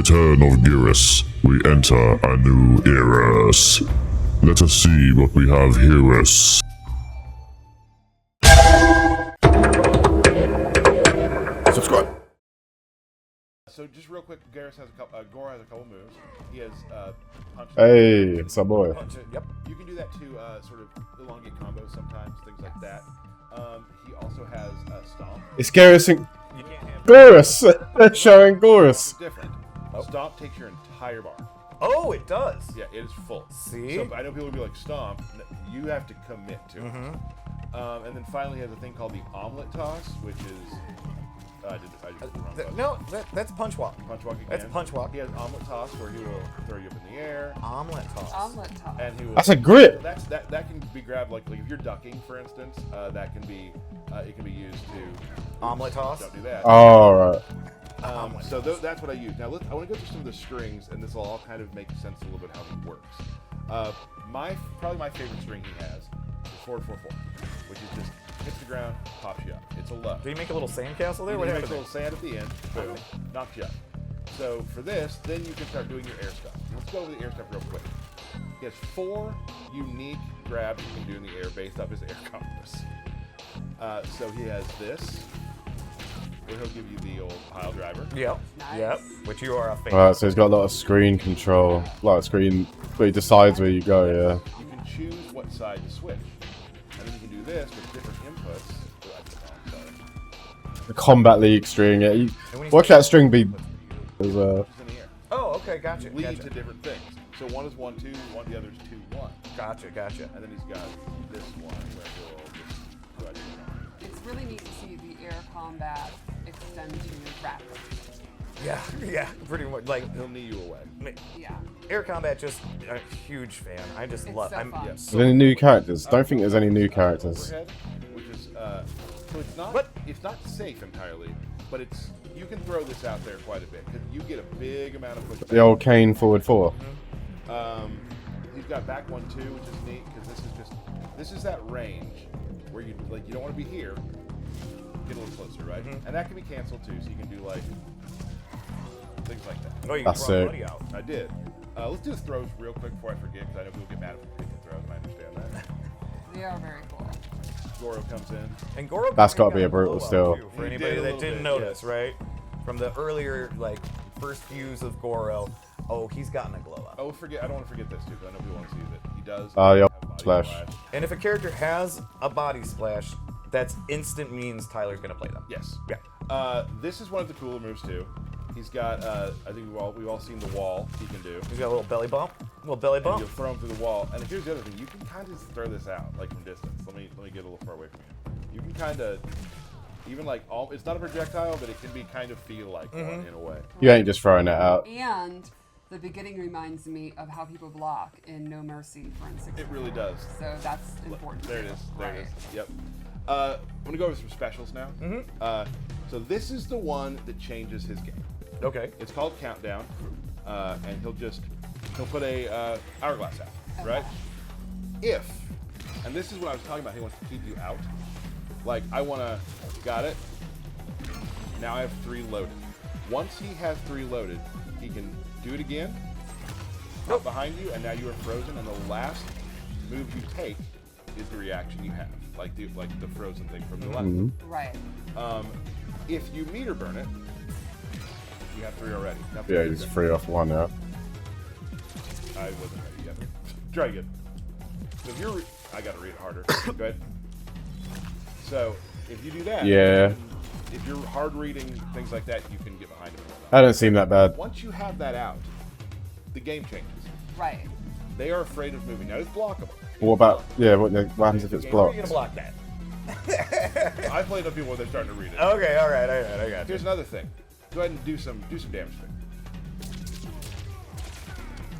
return of GERAS, we enter a new era. Let us see what we have here. Subscribe. So just real quick, GERAS has a couple. Gora has a couple moves. He has punch. Hey, it's our boy. Punch. Yep. You can do that to sort of elongate combos sometimes, things like that. He also has stomp. It's GERAS and You can't have GERAS. They're showing GERAS. It's different. Stomp takes your entire bar. Oh, it does. Yeah, it is full. See? So I know people will be like, stomp. You have to commit to it. And then finally, he has a thing called the omelet toss, which is. I did the wrong button. No, that's punch walk. Punch walk again. That's punch walk. He has omelet toss where he will throw you up in the air. Omelet toss. Omelet toss. And he will, That's a grip. that can be grabbed like if you're ducking, for instance. That can be it can be used to Omelet toss? Don't do that. All right. So that's what I use. Now I want to go through some of the strings, and this will all kind of make sense a little bit how it works. Probably my favorite string he has is 444, which is just hits the ground, pops you up. It's a low. Did he make a little sandcastle there? He What makes happened a there? little sand at the end, boom, knocks you up. So for this, then you can start doing your air stuff. Let's go over the air stuff real quick. He has 4 unique grabs you can do in the air based off his air compass. So he has this, where he'll give you the old pile driver. Yep. Nice. Yep. Which you are a fan. Alright, so he's got a lot of screen control. A lot of screen where he decides where you go, yeah. You can choose what side to switch. And then you can do this with different inputs. Oh, I did it wrong, sorry. The Combat League string. Yeah, when you watch say- that string be. As, Just in the air. Oh, okay, gotcha. Lead Gotcha. to different things. So one is 1-2, the other is 2-1. Gotcha. And then he's got this one where he'll just go ahead and It's really neat to see the air combat extend to rapid. Yeah, pretty much. Like, he'll knee you away. Yeah. air combat, just a huge fan. I just It's love. so fun. Yeah. Are there any new characters? Don't think there's any new characters. Overhead, which is so it's not What? it's not safe entirely, but you can throw this out there quite a bit because you get a big amount of pushback. The old Kane forward 4. He's got back 1-2, which is neat because this is that range where you don't want to be here, get a little closer, right? And that can be canceled too, so you can do like things like that. Oh, you can That's throw it. money out. I did. Let's do the throws real quick before I forget because I know people get mad if we pick the throws, and I understand that. They are very cool. Goro comes in. And Goro That's got gotta be a brutal still. for He anybody did a that little didn't bit, notice, yes. right? From the earlier first views of Goro, oh, he's gotten a glow up. Oh, I don't want to forget this too because I know people want to see that he does. Oh, yeah, have a body splash. And if a character has a body splash, that's instant means Tyler's gonna play them. Yes. Yeah. This is one of the cooler moves too. He's got. I think we've all seen the wall he can do. He's got a little belly bump. Little belly And bump. you'll throw him through the wall. And here's the other thing: you can kind of throw this out like from distance. Let me get a little far away from you. You can kind of even like it's not a projectile, but it can be kind of feel like one in a way. You ain't just throwing it out. And the beginning reminds me of how people block in No Mercy, for instance. It really does. So that's important. There it is. There Right. it is. Yep. I'm gonna go over some specials now. So this is the one that changes his game. Okay. It's called Countdown, and he'll put a hourglass out, right? And this is what I was talking about. He wants to keep you out. Like got it. Now I have 3 loaded. Once he has 3 loaded, he can do it again. Up behind you, and now you are frozen. And the last move you take is the reaction you have, like the frozen thing from the left. Right. If you meter burn it, you have 3 already. Now, Yeah, he's 3 off 1 now. I wasn't ready yet. Try again. So if you're, I gotta read it harder. Go ahead. So if you do that, Yeah. If you're hard reading things like that, you can get behind it. That don't seem that bad. Once you have that out, the game changes. Right. They are afraid of moving. Now it's blockable. What about, yeah, what happens if it's How are you blocked? gonna block that? I played on people when they're starting to read it. Okay, all right, I got you. Here's another thing. Go ahead and do some damage to it.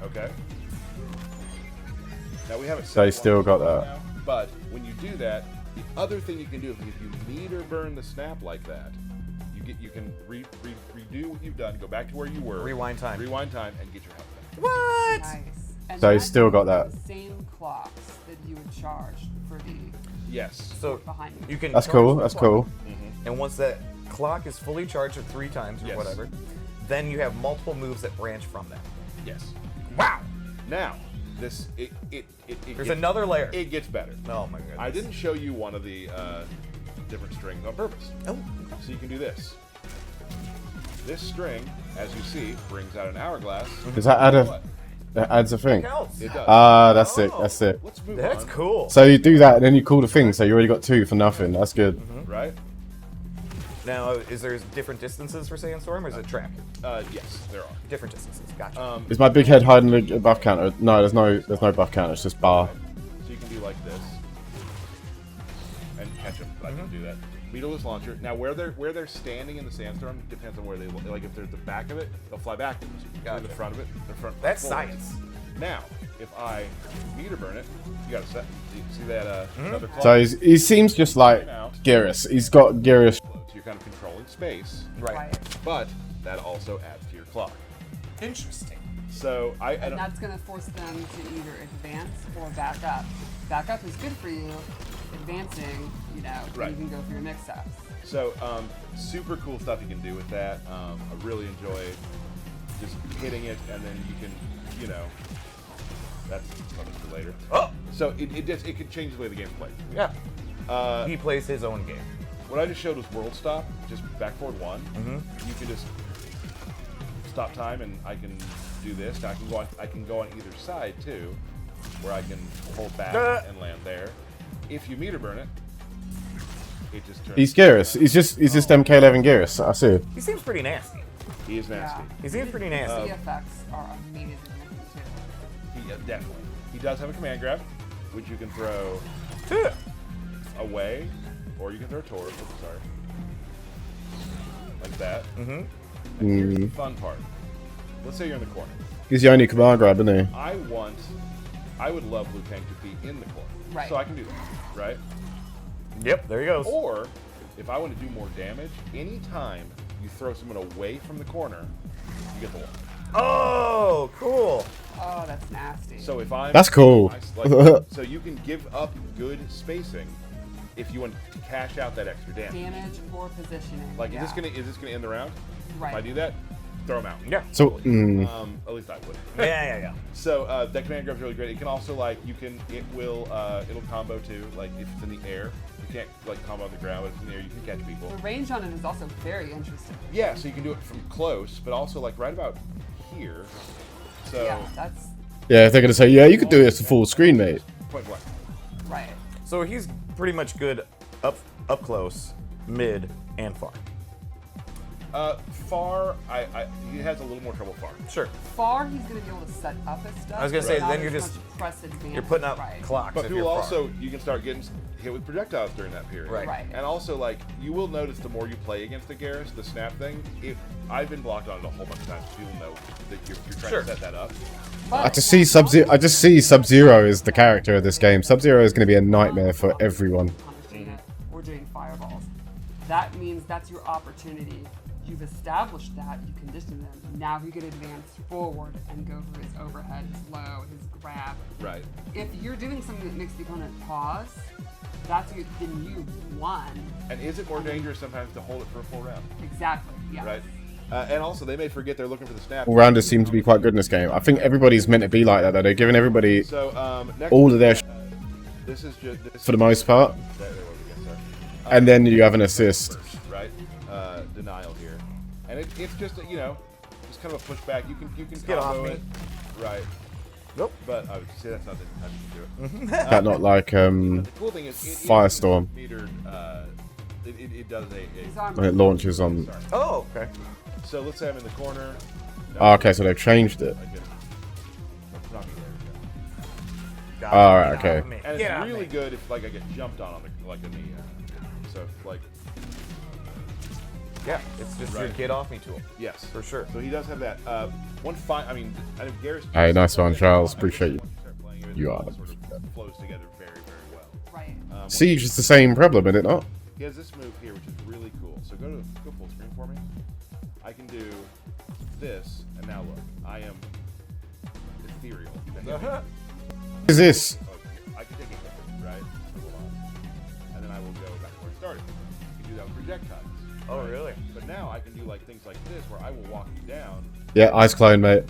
Okay. Now we have it. So he's set still one got now, that. But when you do that, the other thing you can do is if you meter burn the snap like that, you can redo what you've done, go back to where you were, Rewind time. and get your health back. What? Nice. And So he's that still got uses that. The same clocks that you would charge for the Yes. So behind you. you can. That's charge cool, the that's clock, cool. And once that clock is fully charged at 3 times or Yes. whatever, then you have multiple moves that branch from that. Yes. Wow. Now, this it There's gets, another layer. It gets better. Oh my goodness. I didn't show you one of the different strings on purpose. Oh. So you can do this. This string, as you see, brings out an hourglass. Does that add What? that adds a thing? Counts. It does. Ah, that's it. Oh. That's it. Let's move That's on. cool. So you do that, and then you call the thing. So you already got 2 for nothing. That's good. Right? Now, is there different distances for Sandstorm, or is it track? Yes, there are. Different distances. Gotcha. Is my big head hiding the buff counter? No, there's no buff counter. It's just bar. So you can do like this and catch them. But I can do that. Meterless launcher. Now, where they're standing in the sandstorm depends on where they look. Like if they're at the back of it, they'll fly backwards. Gotcha. The front of it, the front. That's forward. science. Now, if I meter burn it, you got to set. See that another clock? So he seems just like Geras. He's got Geras. So you're kind of controlling space, Right. but that also adds to your clock. Interesting. So And that's going to force them to either advance or back up. Back up is good for you. Advancing, Right. you can go for your mix-ups. So, super cool stuff you can do with that. I really enjoy just hitting it, and then you can, that's something for later. Oh. So it can change the way the game's played. Yeah. He plays his own game. What I just showed was world stop, just back forward 1. You can just stop time, and I can do this. Now I can go on either side too, where I can hold back and land there. If you meter burn it, it just turns. He's Geras. He's just MK11 Geras. I see. He seems pretty nasty. He is nasty. He seems pretty nasty. The effects are amazing looking too. He definitely. He does have a command grab, which you can throw away, or you can throw towards. Oops, sorry. Like that. And here's the fun part. Let's say you're in the corner. He's the only command grab, isn't he? I would love Liu Kang to be in the corner. Right. So I can do that, right? Yep, there he goes. Or, if I want to do more damage, anytime you throw someone away from the corner, you get the wall. Oh, cool. Oh, that's nasty. So if I'm... That's cool. So you can give up good spacing if you want to cash out that extra damage. Damage or positioning. Like, yeah. is this gonna end the round? Right. If I do that, throw them out. Yeah. So, At least I would. Yeah. So that command grab's really great. It can also it'll combo too. Like if it's in the air, you can't like combo on the ground, but if it's in the air, you can catch people. The range on it is also very interesting. Yeah, so you can do it from close, but also like right about here. So Yeah, that's yeah, if they're gonna say, yeah, you could do this to full screen, mate. point blank. right. So he's pretty much good up close, mid, and far. Far, he has a little more trouble far. Sure. Far, he's going to be able to set up his stuff. I was gonna say, not then as you're just- much press advantage. You're putting up right. clocks. But if people you're far. also, you can start getting hit with projectiles during that period. Right. Right. And also, like, you will notice the more you play against the Geras, the snap thing, I've been blocked on it a whole bunch of times. People know that you're trying Sure. to set that up. But I just see Sub-Zero as the character of this game. Sub-Zero is gonna be a nightmare for everyone. punishing it or doing fireballs. That means that's your opportunity. You've established that, you condition them. Now he can advance forward and go for his overhead, his low, his grab. Right. If you're doing something that makes the opponent pause, that's then you won. And is it more dangerous sometimes to hold it for a full round? Exactly. Yeah. Right. And also, they may forget they're looking for the snap. All-rounders seem to be quite good in this game. I think everybody's meant to be like that, though. They're giving everybody So next, all of their this is just for the most part. There was again, sorry. And then you have an assist. Right. Denial here, and it's just just kind of a pushback. You can get off combo me. it. Right. Nope. But I would say that's not the time to do it. That not like The cool thing is Firestorm. Metered. It does His a arm- when it launches on. sorry. Oh, okay. So let's say I'm in the corner. Oh, okay, so they've changed it. I can knock me there. Got All it. right, Get okay. off me. And Get it's off really me. good if like I get jumped on the like in the so like Yeah, it's just your Right. get off me tool. yes For sure. So he does have that. One fine. I mean, I think Geras. Hey, nice one, Charles. Appreciate you. Once start playing it, You it are. all sort of flows together very well. Right. Siege is the same problem, is it not? He has this move here, which is really cool. So go full screen for me. I can do this, and now look, I am ethereal. Uh-huh. What is this? I can take it, right? Hold on. And then I will go back to where I started. You can do that with projectiles. Oh, really? But now I can do like things like this, where I will walk you down. Yeah, ice clone, mate.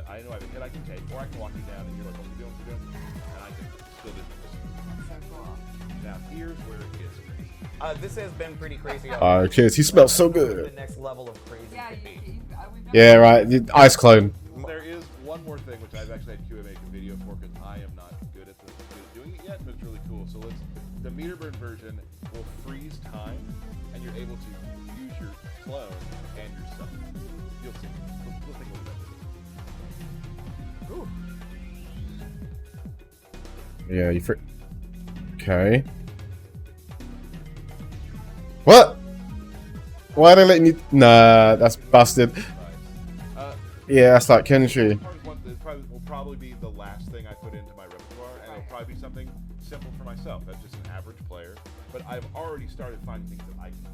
I know I have a hit I can take, or I can walk you down, and you're like, what are you doing? What are you doing? And I can still do this. So cool. Now here's where it gets crazy. This has been pretty crazy. Oh, cheers. He smells so The good. next level of crazy Yeah, could be. we've never Yeah, right. Ice clone. There is one more thing which I've actually had QA make a video for, because I am not good at doing it yet, but it's really cool. So the meter burn version will freeze time, and you're able to use your clone and yourself. You'll see. We'll take a look at that. Yeah, you Okay. What? Why are they letting you... Nah, that's busted. Yeah, that's like Kenshi. Will probably be the last thing I put into my repertoire, and it'll probably be something simple for myself. That's just an average player, but I've already started finding things that I can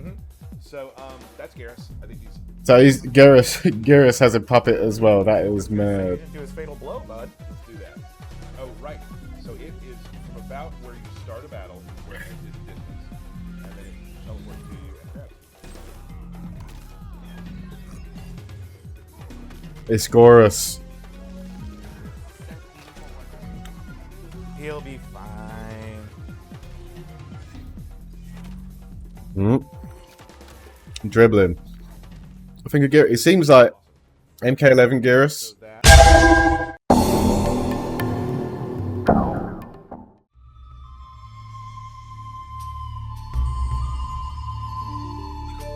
do. So that's Garrus. I think he's. So he's Geras has a puppet as well. That is He mad. didn't do his fatal blow, bud. Let's do that. Oh right. So it is from about where you start a battle, where it is distance, and then it teleports to you and grabs you. It's Geras. He'll be fine. Dribbling. I think it seems like MK11 Geras. So that.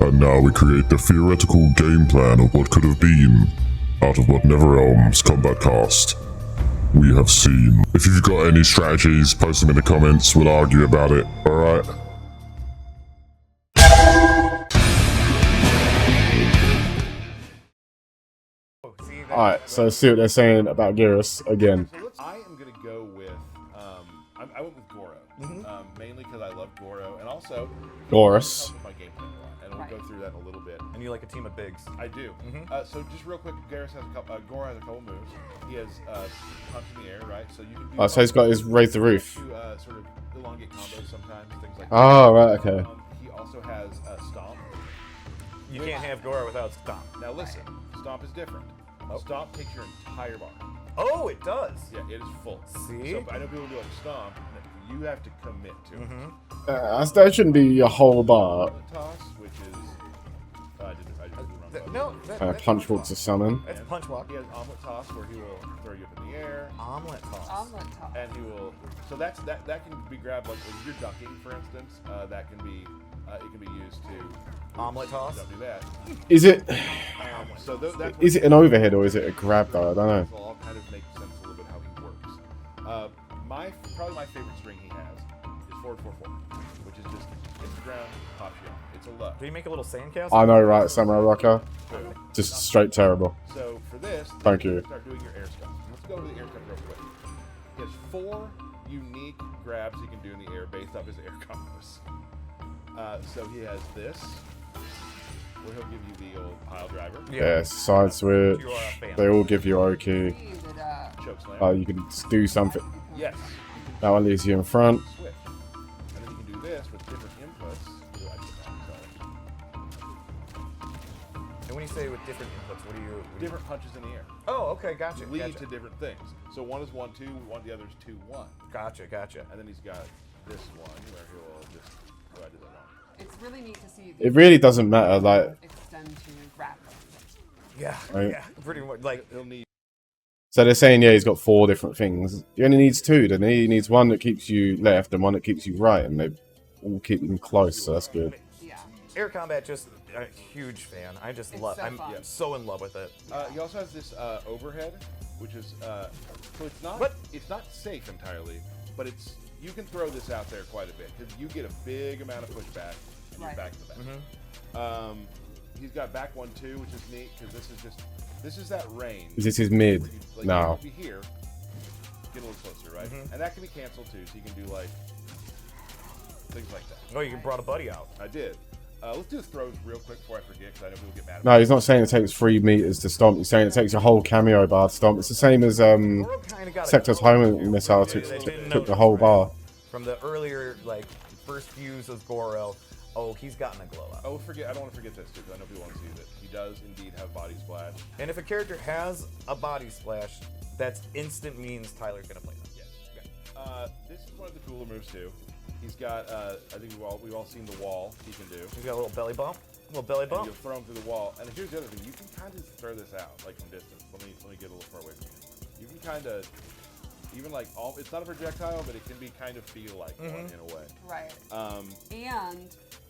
And now we create the theoretical game plan of what could have been out of what NetherRealm's combat cast we have seen. If you've got any strategies, post them in the comments, we'll argue about it, alright? See, Alright, so let's see what they're saying about Geras again. So I am gonna go with I went with Goro, mainly because I love Goro, and also Geras. helps with my gameplay a lot, and we'll go through that in a little bit. and you like a team of bigs. I do. So just real quick, Goro has a couple moves. He has punch in the air, right? So you can do. Oh, so he's got his raise the roof. to sort of elongate combos sometimes, things like that. Oh, right, okay. He also has Stomp. You can't have Gora without Stomp. Now listen, Stomp is different. Stomp takes your entire bar. Oh, it does. Yeah, it is full. See? So I know people do like Stomp, and you have to commit to it. That shouldn't be your whole bar. Toss, which is I just did the wrong button. No, that's Punch walk to summon. That's punch walk. He has Omelet Toss, where he will throw you up in the air. Omelet toss. Omelet top. And he will. So that can be grabbed like when you're ducking, for instance. That can be it can be used to Omelet toss. don't do that. Is it So that's is it an overhead or is it a grab though? I don't know. will all kind of make sense a little bit how he works. Probably my favorite string he has is forward 4-4, which is just hits the ground, pops you up. It's a low. Did he make a little sandcastle? I know, right, Samurai Rocker? Just straight terrible. So for this, Thank you. start doing your air stuff. Let's go over the air stuff real quick. He has 4 unique grabs he can do in the air based off his air combos. So he has this, where he'll give you the old pile driver, Yeah, side switch. You are a fan. They all give you OK. Did, choke slam. You can do something. Yes, That one leaves you in front. switch. And then you can do this with different inputs. Ooh, I did that, sorry. And when you say with different inputs, what do you? Different punches in the air Oh, okay, gotcha. lead Gotcha. to different things. So one is 1-2, the other is 2-1. Gotcha. And then he's got this one where he'll just. Oh, I did that wrong. it's really neat to see the It really doesn't matter. Like, extend to grappling. Yeah. Right. Yeah. Pretty much. Like. He'll need. so they're saying, yeah, he's got 4 different things. He only needs 2, doesn't he? He needs one that keeps you left and one that keeps you right, and they all keep him close, so that's good. Yeah. Air combat, just a huge fan. I just It's love. so I'm fun. so in love with it. He also has this overhead, which is so it's not What? it's not safe entirely, but it's you can throw this out there quite a bit because you get a big amount of pushback and you're Right. back to back. He's got back 1-2, which is neat because this is that range. Is this his mid? where you, like, No. you be here, get a little closer, right? And that can be canceled too, so you can do like things like that. Oh, you brought a buddy out. I did. Let's do the throws real quick before I forget because I know people get mad at No, he's not saying it takes 3 meters to stomp. He's saying it takes a whole cameo bar to stomp. It's the same as Goro kinda got a Sector's go. homing missile They didn't took the notice, whole right? bar. From the earlier, like, first views of Goro, oh, he's gotten a glow up. Oh, I don't want to forget this too, because I know people want to see that he does indeed have body splash. And if a character has a body splash, that's instant means Tyler's gonna play them. Yes. Okay. This is one of the cooler moves too. He's got, I think we've all seen the wall he can do. He's got a little belly bump, a little belly And bump. you'll throw him through the wall. And here's the other thing: you can kind of throw this out, like from distance. Let me get a little far away from you. You can kind of, even like it's not a projectile, but it can be kind of feel like one in a way. Right. And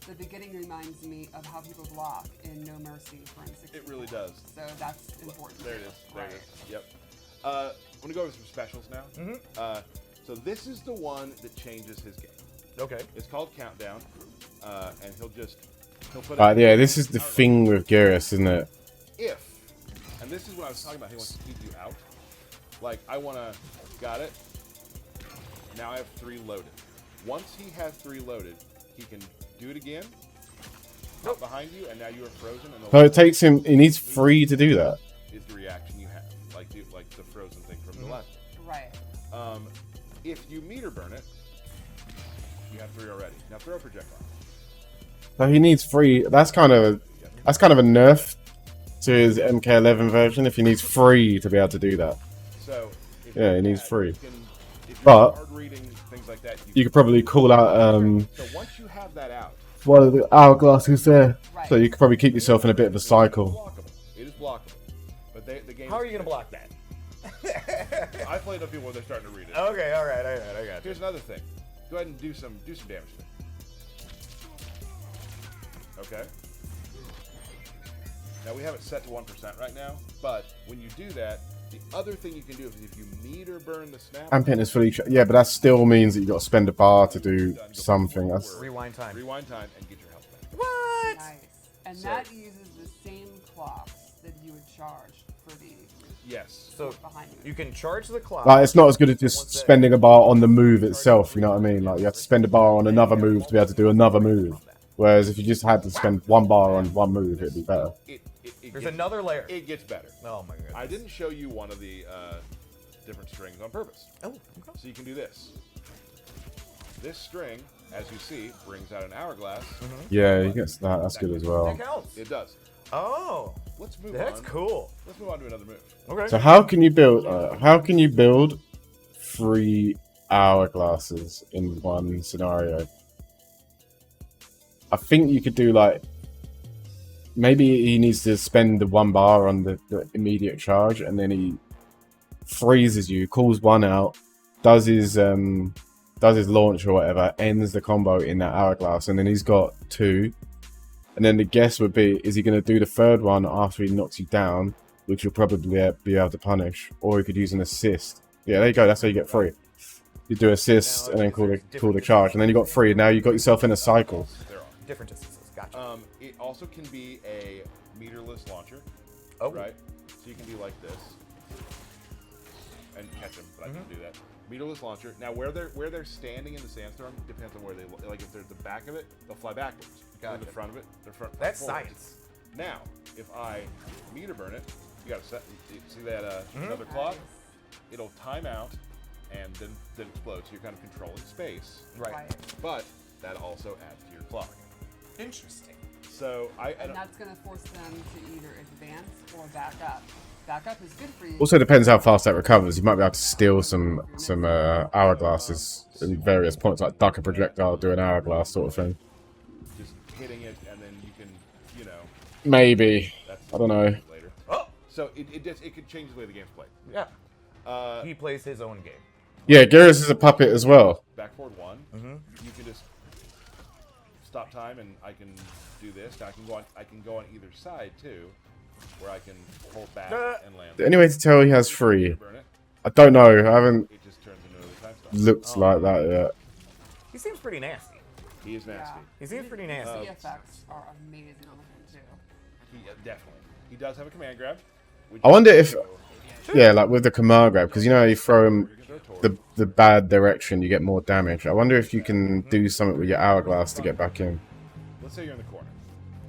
the beginning reminds me of how people block in No Mercy for N64. It really does. So that's important. There it is. There it is. Yep. I'm gonna go over some specials now. So this is the one that changes his game. Okay. It's called Countdown, and he'll put. Yeah, this is the thing with Geras, isn't it? And this is what I was talking about. He wants to keep you out. Like got it. Now I have 3 loaded. Once he has 3 loaded, he can do it again. Up behind you, and now you are frozen. And So it takes him. He needs 3 to do that. is the reaction you have, like the frozen thing from the last one. Right. If you meter burn it, you have 3 already. Now throw a projectile. So he needs 3. That's kind of a nerf to his MK11 version. If he needs 3 to be able to do that, So if Yeah, you he needs had- 3. if you're But- hard reading things like that, you could probably call out so once you have that out, one of the hourglasses there. Right. So you could probably keep yourself in a bit of a it's cycle. blockable. It is blockable. But the game. How are you gonna block that? I played up people when they're starting to read it. Okay, all right, I got you. Here's another thing. Go ahead and do some damage to it. Okay. Now we have it set to 1% right now, but when you do that, the other thing you can do is if you meter burn the snap. Amping is fully. Yeah, but that still means that you got to spend a bar to do something. That's Rewind time. Rewind time and get your health back. What? Nice. And So- that uses the same clocks that you would charge for the Yes. So behind you. you can charge the clock. like it's not as good as just spending a bar on the move itself. You know what I mean? Like you have to spend a bar on another move to be able to do another move. Whereas if you just had to spend 1 bar on 1 move, it'd be better. There's another layer. It gets better. Oh my goodness. I didn't show you one of the different strings on purpose. Oh, okay. So you can do this. This string, as you see, brings out an hourglass. Yeah, he gets that. That's good as well. That counts. It does. Oh, Let's move that's on. cool. Let's move on to another move. Okay. So how can you build? How can you build 3 hourglasses in one scenario? I think you could do like maybe he needs to spend the 1 bar on the immediate charge, and then he freezes you, calls 1 out, does his launch or whatever, ends the combo in that hourglass, and then he's got 2. And then the guess would be, is he going to do the 3rd one after he knocks you down, which you'll probably be able to punish, or he could use an assist. Yeah, there you go. That's how you get 3. You do assist and then call the charge, and then you got 3. Now you got yourself in a cycle. There are. Different distances. Gotcha. It also can be a meterless launcher. Oh. Right? So you can be like this. And catch them, but I can't do that. Meterless launcher. Now where they're standing in the sandstorm depends on where they like. If they're at the back of it, they'll fly backwards. If they're in the Gotcha. front of it, they're front. That's forward. science. Now, if I meter burn it, you gotta set. You see that another clock? It'll time out and then explode. So you're kind of controlling space. Right. But that also adds to your clock. Interesting. So And that's going to force them to either advance or back up. Back up is good for you. Also depends how fast that recovers. You might be able to steal some hourglasses in various points, like duck a projectile, do an hourglass sort of thing. just hitting it, and then you can, Maybe. that's I don't know. later. Oh. So it could change the way the game's played. Yeah. He plays his own game. Yeah, Geras is a puppet as well. Back forward 1. You can just stop time, and I can do this. Now I can go on either side too, where I can hold back and land. The only way to tell he has 3, Burn it. I don't know. I haven't It just turns into another time stop. looked like that yet. He seems pretty nasty. He is nasty. He seems pretty nasty. The effects are amazing on him too. He definitely. He does have a command grab. which I wonder if, so yeah, like with the command grab, because you know how you throw him you can throw toward. the bad direction, you get more damage. I wonder if you can do something with your hourglass to get back in. Let's say you're in the corner.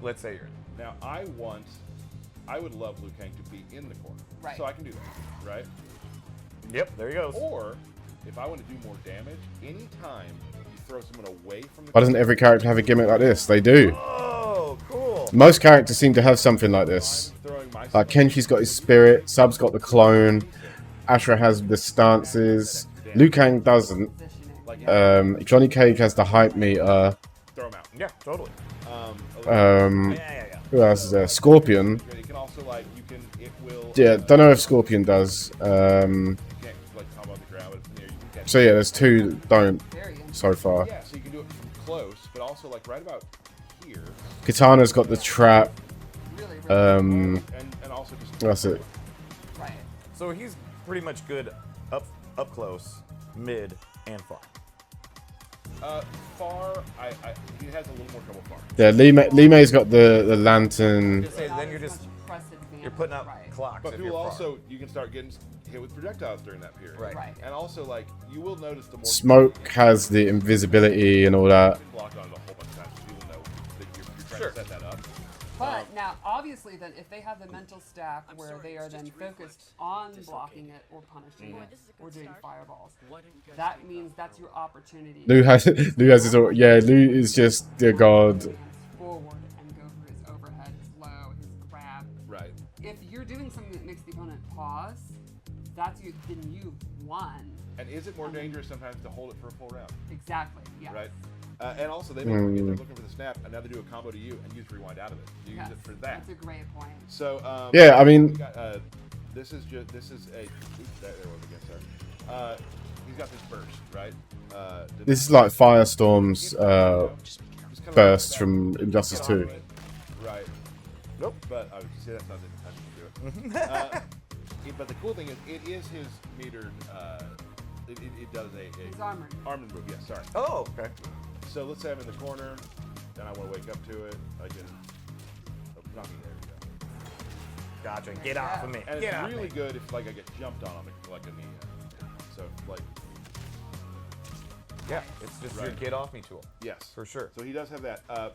Let's say you're. Now I would love Liu Kang to be in the corner. Right. So I can do that, right? Yep. There he goes. Or if I want to do more damage, anytime you throw someone away from the. Why doesn't every character have a gimmick like this? They do. Oh, cool. Most characters seem to have something like this. I'm throwing myself. Like Kenshi's got his spirit, Sub's got the clone, Ashra has the stances, Liu Kang doesn't. Positioning. Johnny Cage has the hype meter. Throw him out. Yeah, totally. Yeah. Who else is there? Scorpion. You can also like it will. Yeah, don't know if Scorpion does. You can't like combo on the ground, but it's near you can catch. So yeah, there's two that don't Very interesting. so far. Yeah, so you can do it from close, but also like right about here, Katana's got the trap. Really, really and also just. That's it. right. So he's pretty much good up close, mid, and far. Far, he has a little more trouble far. Yeah, Lee May's got the lantern. Just say, then you're Not as just much press advantage, you're putting up right. clocks. But if you you're will far. also, you can start getting hit with projectiles during that period. Right. Right. And also, like, you will notice the more Smoke has the invisibility and all that. you block on it a whole bunch of times, so people know that you're trying Sure. to set that up. But now, obviously, then if they have the mental stack where they are then focused on blocking it or punishing it or doing fireballs, that means that's your opportunity. Lou has his. Yeah, Lou is just the god. Hands forward and go for his overhead, his low, his grab. Right. If you're doing something that makes the opponent pause, that's you. Then you've won. And is it more dangerous sometimes to hold it for a full round? Exactly. Yes. Right. And also, they may forget they're looking for the snap, and now they do a combo to you, and use rewind out of it. You Yes. use it for that. That's a great point. So Yeah, I mean, we got, this is a. Oops, there was again. Sorry. He's got this burst, right? this is like Firestorm's Just kinda burst like from Injustice 2. Right. Nope. But I would say that's not the time to do it. But the cool thing is, it is his metered. It does He's a armored. armored move. Yeah, sorry. Oh, okay. So let's say I'm in the corner, and I want to wake up to it. I can. Oh, not me. There we go. Gotcha. Get off of me. And Get it's off really me. good if like I get jumped on like a knee. So like Yeah, it's just your Right. get off me tool. yes, For sure. So he does have that. I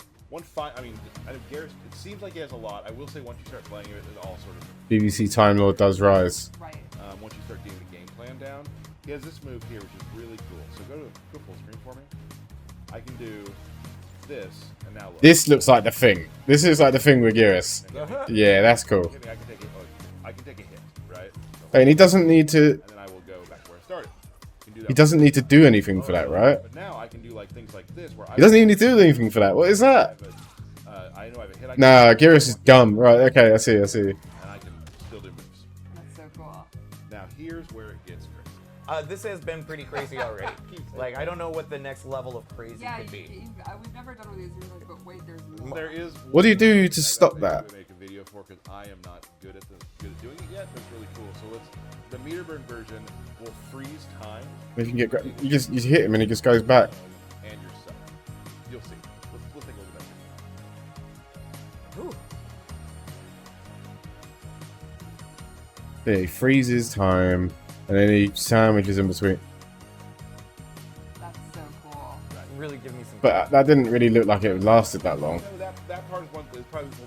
mean, I know Garrus. It seems like he has a lot. I will say once you start playing it, it all sort of. BBC Time Lord does rise. Right. Once you start getting the game plan down, he has this move here, which is really cool. So go full screen for me. I can do this, and now look. This looks like the thing. This is like the thing with Geras. Yeah, that's cool. I can take a hit, right? And he doesn't need to. And then I will go back to where I started. Can do that He doesn't need to do anything for that, right? But now I can do like things like this, where He doesn't even need to do anything for that. What is that? I know I have a hit. Nah, Geras is dumb. Right? Okay, I see. And I can still do moves. That's so cool. Now here's where it gets crazy. This has been pretty crazy already. Like, I don't know what the next level of crazy Yeah, could be. we've never done one of these. You're like, but wait, there's more. There is. What do you do one to I stop maybe that? Make a video for because I am not good at doing it yet. But it's really cool. So the meter burn version will freeze time You can get. You hit him and he just goes back. and yourself. You'll see. Let's take a look at that. Ooh. Yeah, he freezes time and then he sandwiches in between. That's so cool. Really give me some. But that didn't really look like it lasted that long. No, that part is one. Will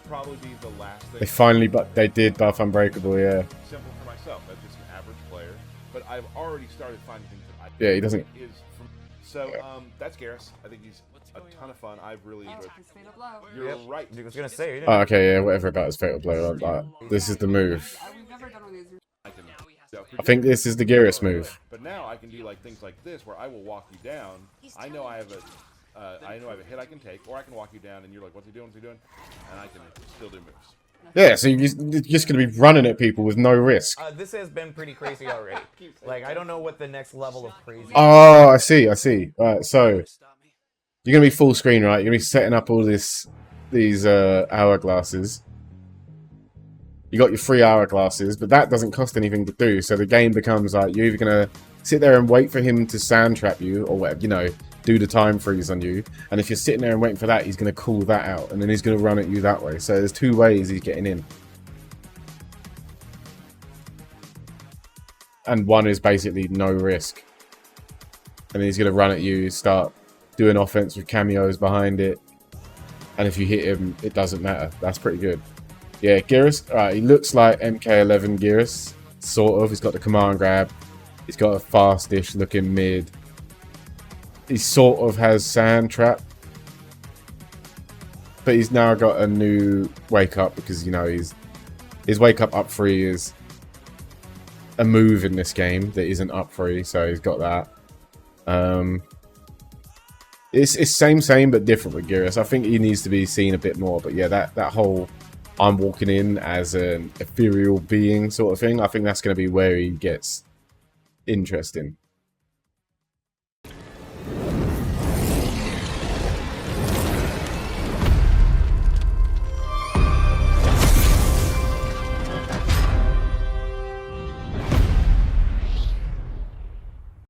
probably be the last thing. They finally, but they did buff Unbreakable. Yeah. Simple for myself. That's just an average player. But I've already started finding things that I Yeah, he doesn't. is from. So that's Garrus. I think he's a ton of fun. I've really Oh, enjoyed. his fatal blow. You're right. I was gonna say. You Oh, didn't- okay, yeah, whatever about his fatal blow. This is the move. We've never done one of these. I can. I think this is the Geras move. But now I can do like things like this, where I will walk you down. I know I have a hit I can take, or I can walk you down, and you're like, "What's he doing? What's he doing?" And I can still do moves. Yeah, so you're just going to be running at people with no risk. This has been pretty crazy already. Like, I don't know what the next level of crazy. Oh, I see. Right, so you're going to be full screen, right? You're going to be setting up all these hourglasses. You got your 3 hourglasses, but that doesn't cost anything to do. So the game becomes like you're either going to sit there and wait for him to sand trap you, or whatever, do the time freeze on you. And if you're sitting there and waiting for that, he's going to call that out, and then he's going to run at you that way. So there's 2 ways he's getting in. And one is basically no risk. And then he's going to run at you, start doing offense with cameos behind it. And if you hit him, it doesn't matter. That's pretty good. Yeah, Geras, he looks like MK11 Geras, sort of. He's got the command grab. He's got a fast-ish looking mid. he sort of has Sand Trap. But he's now got a new Wake Up because, you know, his Wake Up 3 is a move in this game that isn't up 3, so he's got that. It's same but different with Geras. I think he needs to be seen a bit more, but yeah, that whole I'm walking in as an ethereal being sort of thing, I think that's going to be where he gets interesting.